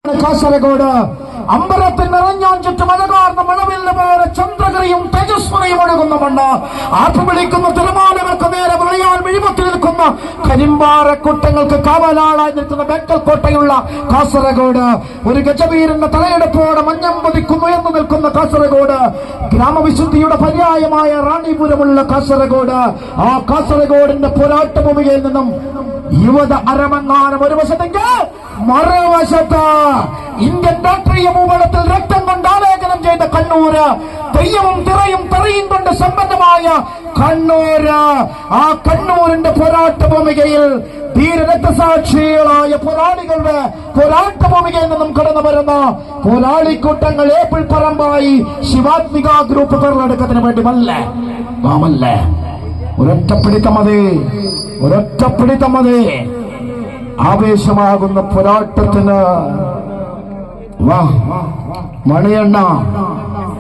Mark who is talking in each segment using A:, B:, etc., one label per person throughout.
A: കാസർഗോഡ് അമ്പലത്തിൽ നിറഞ്ഞാൻ ചുറ്റും അഴകാർന്ന മഴവില്ല് പോലെ ചന്ദ്രകരയും തേജസ്വരയും ഒഴുകുന്ന മണ്ണ് ആർപ്പ് വിളിക്കുന്ന തിരമാലകൾക്ക് നേരെ വിളയാൻ വിഴിമത്തിൽ നിൽക്കുന്ന കരിമ്പാറക്കുട്ടങ്ങൾക്ക് കാവലാളായി നിൽക്കുന്ന ബേക്കൽ കോട്ടയുള്ള കാസർഗോഡ് ഒരു ഗജവീരന്റെ തലയെടുപ്പോടെ മഞ്ഞം പതിക്കുന്നു എന്ന് നിൽക്കുന്ന കാസർഗോഡ് ഗ്രാമവിശുദ്ധിയുടെ പര്യായമായ റാണിപുരമുള്ള കാസർഗോഡ് ആ കാസർഗോഡിന്റെ പോരാട്ടഭൂമികയിൽ നിന്നും യുവത അരമങ്ങാനം ഒരു വശത്തെങ്കിൽ മറുവശത്ത് ഇന്ത്യൻ രാഷ്ട്രീയ ഭൂപടത്തിൽ രക്തം കൊണ്ട് ആലേഖനം ചെയ്ത കണ്ണൂര് തെയ്യവും തിറയും തെറിയും കൊണ്ട് സമ്പന്നമായ കണ്ണൂര് ആ കണ്ണൂരിന്റെ പോരാട്ടഭൂമികയിൽ ധീരരക്തസാക്ഷികളായ പോരാളികളുടെ പോരാട്ടഭൂമികയിൽ നിന്നും കടന്നു വരുന്ന പോരാളിക്കൂട്ടങ്ങൾ ഏപ്പിൾ പറമ്പായി ശിവാത്മിക ഗ്രൂപ്പ് പേരിലെടുക്കുന്നതിന് വേണ്ടി വല്ലേ ഒരൊറ്റപ്പിടിത്തം മതി ആവേശമാകുന്ന പോരാട്ടത്തിന് മണിയണ്ണ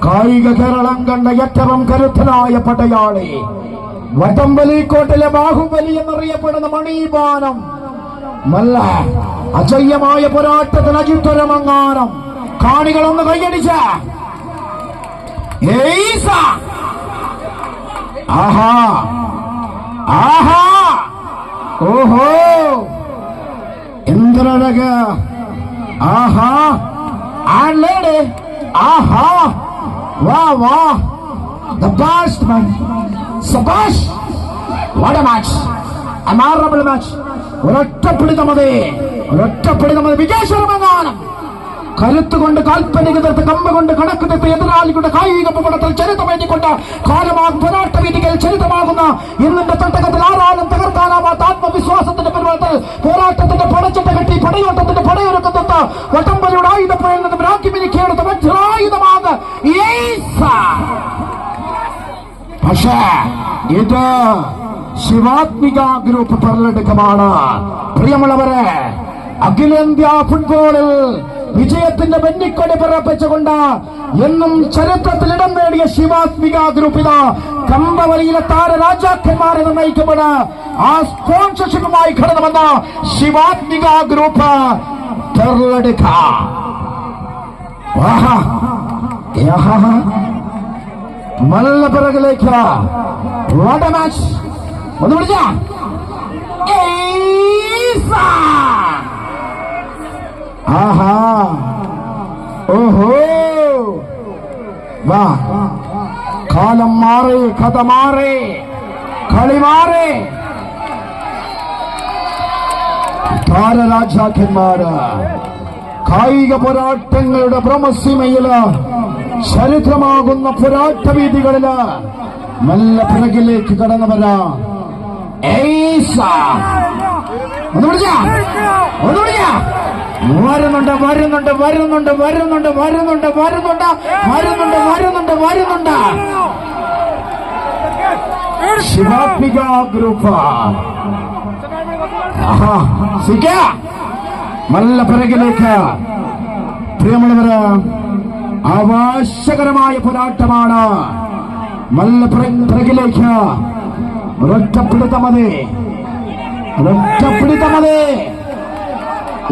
A: കായിക കേരളം കണ്ട ഏറ്റവും കരുത്തനായ പടയാളി വടംവലിക്കോട്ടിലെ ബാഹുബലി എന്നറിയപ്പെടുന്ന മണിബാനം നല്ല അജയ്യമായ പോരാട്ടത്തിന് അജിത്വരമങ്ങാനം കാണികളൊന്ന് കൈയടിച്ച ആഹാ ആഹാ ഓഹോ എന്തൊരഴക ആഹാ ആൺലേഡി ആഹാ വാ the best man Sabash what a match a memorable match ഒരൊറ്റപ്പിടിത്തം മതി വിജയശ്വരമങ്ങാനം കരുത്തുകൊണ്ട് കാൽപ്പനിക തീർത്ത് കമ്പ കൊണ്ട് കണക്ക് തീർത്ത് എതിരാളികളുടെ കായിക ഭൂപടത്തിൽ ചരിത്രം വേണ്ടിക്കൊണ്ട് കാലമാകും പോരാട്ട വീതികൾ ചരിത്രമാകുന്ന ഇന്നിന്റെ തട്ടകത്തിൽ ആരാലും തകർക്കാനാവാത്ത ആത്മവിശ്വാസത്തിന്റെ പരിപാടിയിൽ പോരാട്ടത്തിന്റെ പടച്ചിട്ട കെട്ടി പടയോട്ടത്തിന്റെ പടയൊരുക്കത്ത് വടംവലിയുടെ ആയുധപ്പുഴയിൽ നിന്നും രാജ്യമിനിക്കെടുത്ത വജ്രായുധമാണ് പക്ഷേ ഇത് ശിവാത്മിക ഗ്രൂപ്പ് പേരിലെടുക്കമാണ്. പ്രിയമുള്ളവരെ, അഖിലേന്ത്യാ ഫുട്ബോളിൽ വിജയത്തിന്റെ വെന്നിക്കൊടി പിറപ്പിച്ചുകൊണ്ട് എന്നും ചരിത്രത്തിൽ ഇടം നേടിയ ശിവാത്മിക ഗ്രൂപ്പ് ഇതാ കമ്പവലിയിലെ താരരാജാക്കന്മാരെ നിർണയിക്കുമ്പോൾ ആ സ്പോൺസർഷിപ്പുമായി കടന്നു വന്ന ശിവാത്മിക ഗ്രൂപ്പ് നല്ല പിറകിലേക്ക് മാച്ച് ഒന്ന് വിളിച്ച ആഹാ ഓഹോ വാ കാലം മാറി കഥ മാറി കളി മാറി താരരാജാക്കന്മാര് കായിക പോരാട്ടങ്ങളുടെ ഭ്രമസീമയില് ചരിത്രമാകുന്ന പോരാട്ട വീതികളില് നല്ല പിറകിലേക്ക് കടന്നു വരാം. ഒന്ന് വിളിച്ച വരുന്നുണ്ട് ശിവാത്മിക ഗ്രൂപ്പ് നല്ല പിറകിലേക്ക്. പ്രിയമുള്ളവര്, ആവേശകരമായ പോരാട്ടമാണ്. നല്ല പിറകിലേക്ക് ഒരൊറ്റപ്പിടുത്തം മതി.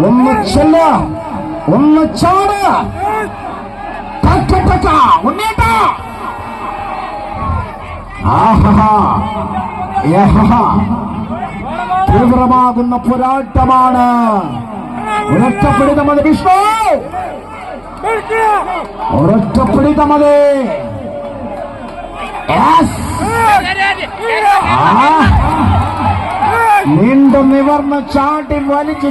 A: ഒന്ന് ചെല്ല, ഒന്ന് ചാട്, മുന്നേറ്റ. തീവ്രമാകുന്ന പോരാട്ടമാണ്. ഒരൊറ്റപ്പിടുത്തം മതി വിഷ്ണു, ഒരൊറ്റപ്പിടുത്തം മതി. നീണ്ടു നിവർന്ന് ചാടി വലിച്ച്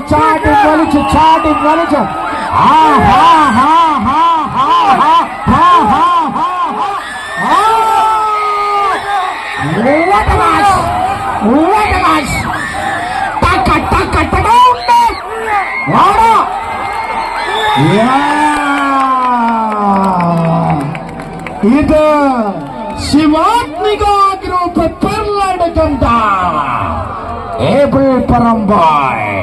A: ഇത് ശിവാത്മിക ഗ്രൂപ്പ് പേരിലെടുക്കുന്ന ഏപ്പിൾ പറമ്പായി